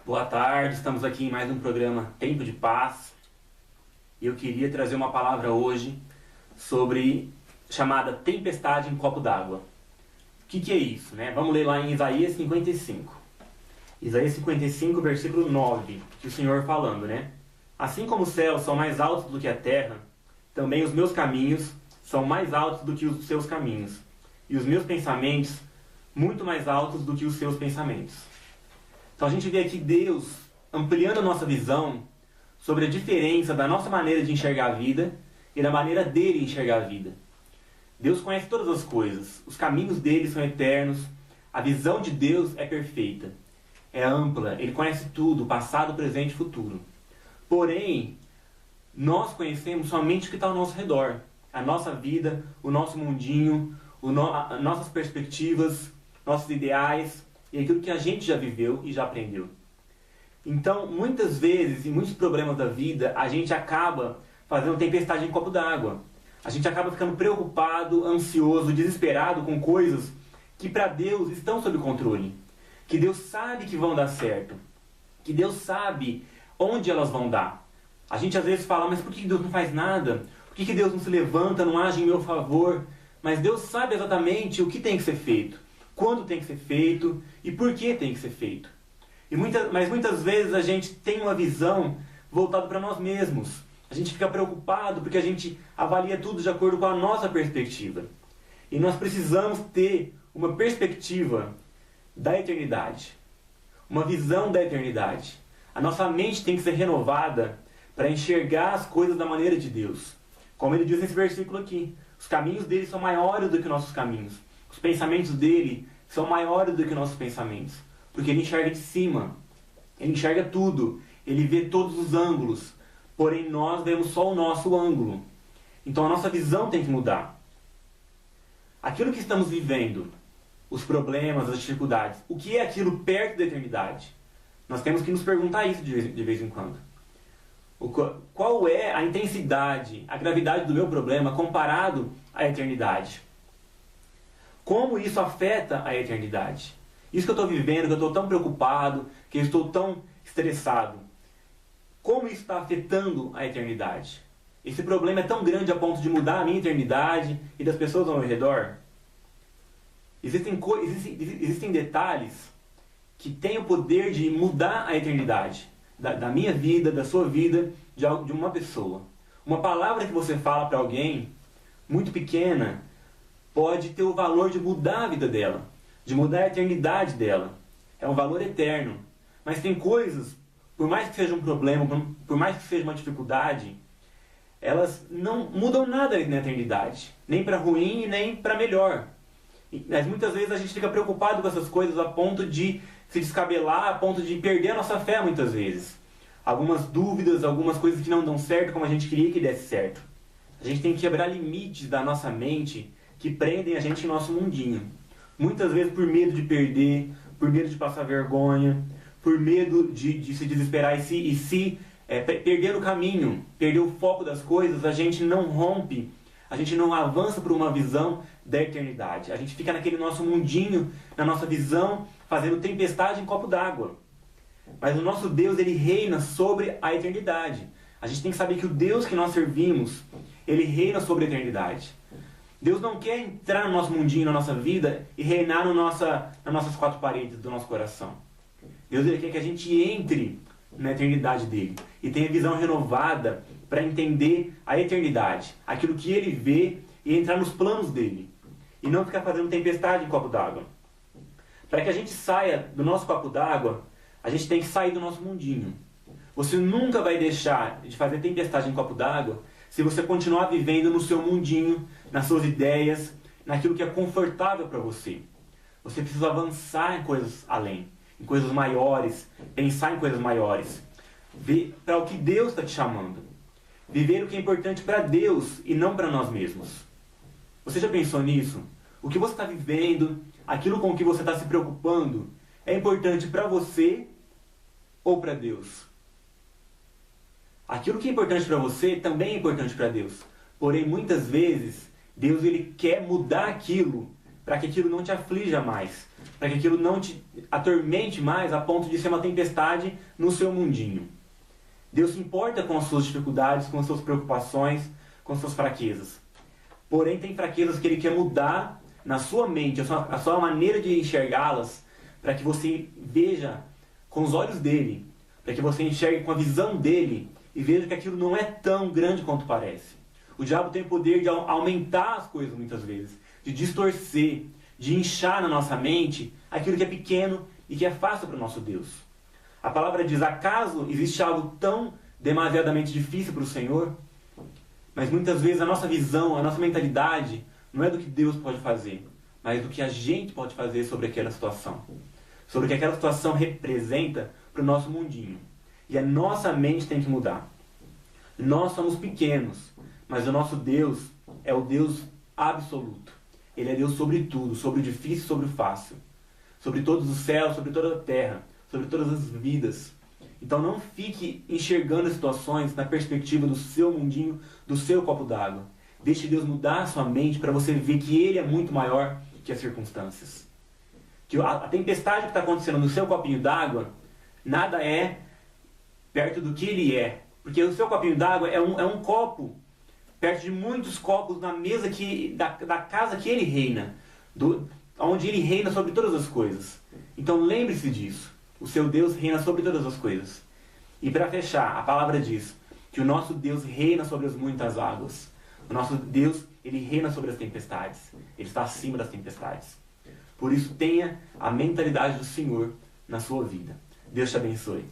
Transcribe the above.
Boa tarde, estamos aqui em mais um programa Tempo de Paz. E eu queria trazer uma palavra hoje chamada tempestade em copo d'água. O que é isso, né? Vamos ler lá em Isaías 55. Isaías 55, versículo 9, que o Senhor falando, né? Assim como os céus são mais altos do que a terra, também os meus caminhos são mais altos do que os seus caminhos, e os meus pensamentos muito mais altos do que os seus pensamentos. Então a gente vê aqui Deus ampliando a nossa visão sobre a diferença da nossa maneira de enxergar a vida e da maneira dele enxergar a vida. Deus conhece todas as coisas, os caminhos dele são eternos, a visão de Deus é perfeita, é ampla, ele conhece tudo, passado, presente e futuro. Porém, nós conhecemos somente o que está ao nosso redor, a nossa vida, o nosso mundinho, nossas perspectivas, nossos ideais e aquilo que a gente já viveu e já aprendeu. Então, muitas vezes, em muitos problemas da vida, a gente acaba fazendo tempestade em copo d'água. A gente acaba ficando preocupado, ansioso, desesperado com coisas que para Deus estão sob controle. Que Deus sabe que vão dar certo. Que Deus sabe onde elas vão dar. A gente às vezes fala, mas por que Deus não faz nada? Por que Deus não se levanta, não age em meu favor? Mas Deus sabe exatamente o que tem que ser feito, quando tem que ser feito e por que tem que ser feito. Mas muitas vezes a gente tem uma visão voltada para nós mesmos. A gente fica preocupado porque a gente avalia tudo de acordo com a nossa perspectiva. E nós precisamos ter uma perspectiva da eternidade, uma visão da eternidade. A nossa mente tem que ser renovada para enxergar as coisas da maneira de Deus. Como ele diz nesse versículo aqui, os caminhos dele são maiores do que nossos caminhos. Os pensamentos dele são maiores do que nossos pensamentos. Porque ele enxerga de cima, ele enxerga tudo, ele vê todos os ângulos. Porém, nós vemos só o nosso ângulo. Então a nossa visão tem que mudar. Aquilo que estamos vivendo, os problemas, as dificuldades, o que é aquilo perto da eternidade? Nós temos que nos perguntar isso de vez em quando. Qual é a intensidade, a gravidade do meu problema comparado à eternidade? Como isso afeta a eternidade? Isso que eu estou vivendo, que eu estou tão preocupado, que eu estou tão estressado. Como isso está afetando a eternidade? Esse problema é tão grande a ponto de mudar a minha eternidade e das pessoas ao meu redor? Existem detalhes que têm o poder de mudar a eternidade. Da minha vida, da sua vida, de uma pessoa. Uma palavra que você fala para alguém, muito pequena, pode ter o valor de mudar a vida dela, de mudar a eternidade dela. É um valor eterno. Mas tem coisas, por mais que seja um problema, por mais que seja uma dificuldade, elas não mudam nada na eternidade. Nem para ruim, nem para melhor. Mas muitas vezes a gente fica preocupado com essas coisas a ponto de se descabelar, a ponto de perder a nossa fé muitas vezes. Algumas dúvidas, algumas coisas que não dão certo como a gente queria que desse certo. A gente tem que quebrar limites da nossa mente que prendem a gente em nosso mundinho. Muitas vezes por medo de perder, por medo de passar vergonha, por medo de se desesperar perder o caminho, perder o foco das coisas, a gente não rompe, a gente não avança para uma visão da eternidade. A gente fica naquele nosso mundinho, na nossa visão, fazendo tempestade em copo d'água. Mas o nosso Deus, ele reina sobre a eternidade. A gente tem que saber que o Deus que nós servimos, ele reina sobre a eternidade. Deus não quer entrar no nosso mundinho, na nossa vida, e reinar nas nossas quatro paredes do nosso coração. Deus, ele quer que a gente entre na eternidade dele e tenha visão renovada para entender a eternidade, aquilo que ele vê e entrar nos planos dele. E não ficar fazendo tempestade em copo d'água. Para que a gente saia do nosso copo d'água, a gente tem que sair do nosso mundinho. Você nunca vai deixar de fazer tempestade em copo d'água se você continuar vivendo no seu mundinho, nas suas ideias, naquilo que é confortável para você. Você precisa avançar em coisas além, em coisas maiores, pensar em coisas maiores. Ver para o que Deus está te chamando. Viver o que é importante para Deus e não para nós mesmos. Você já pensou nisso? O que você está vivendo, aquilo com que você está se preocupando, é importante para você ou para Deus? Aquilo que é importante para você também é importante para Deus. Porém, muitas vezes, Deus ele quer mudar aquilo para que aquilo não te aflija mais, para que aquilo não te atormente mais a ponto de ser uma tempestade no seu mundinho. Deus se importa com as suas dificuldades, com as suas preocupações, com as suas fraquezas. Porém, tem fraquezas que Ele quer mudar na sua mente, a sua maneira de enxergá-las, para que você veja com os olhos dele, para que você enxergue com a visão dele e veja que aquilo não é tão grande quanto parece. O diabo tem o poder de aumentar as coisas muitas vezes, de distorcer, de inchar na nossa mente aquilo que é pequeno e que é fácil para o nosso Deus. A palavra diz: acaso existe algo tão demasiadamente difícil para o Senhor? Mas muitas vezes a nossa visão, a nossa mentalidade não é do que Deus pode fazer, mas do que a gente pode fazer sobre aquela situação. Sobre o que aquela situação representa para o nosso mundinho. E a nossa mente tem que mudar. Nós somos pequenos, mas o nosso Deus é o Deus absoluto. Ele é Deus sobre tudo, sobre o difícil e sobre o fácil. Sobre todos os céus, sobre toda a terra, sobre todas as vidas. Então não fique enxergando as situações na perspectiva do seu mundinho, do seu copo d'água. Deixe Deus mudar a sua mente para você ver que Ele é muito maior que as circunstâncias. Que a tempestade que está acontecendo no seu copinho d'água, nada é perto do que Ele é. Porque o seu copinho d'água é um copo, perto de muitos copos na mesa da casa que Ele reina. Onde Ele reina sobre todas as coisas. Então lembre-se disso. O seu Deus reina sobre todas as coisas. E para fechar, a palavra diz que o nosso Deus reina sobre as muitas águas. O nosso Deus, Ele reina sobre as tempestades. Ele está acima das tempestades. Por isso, tenha a mentalidade do Senhor na sua vida. Deus te abençoe.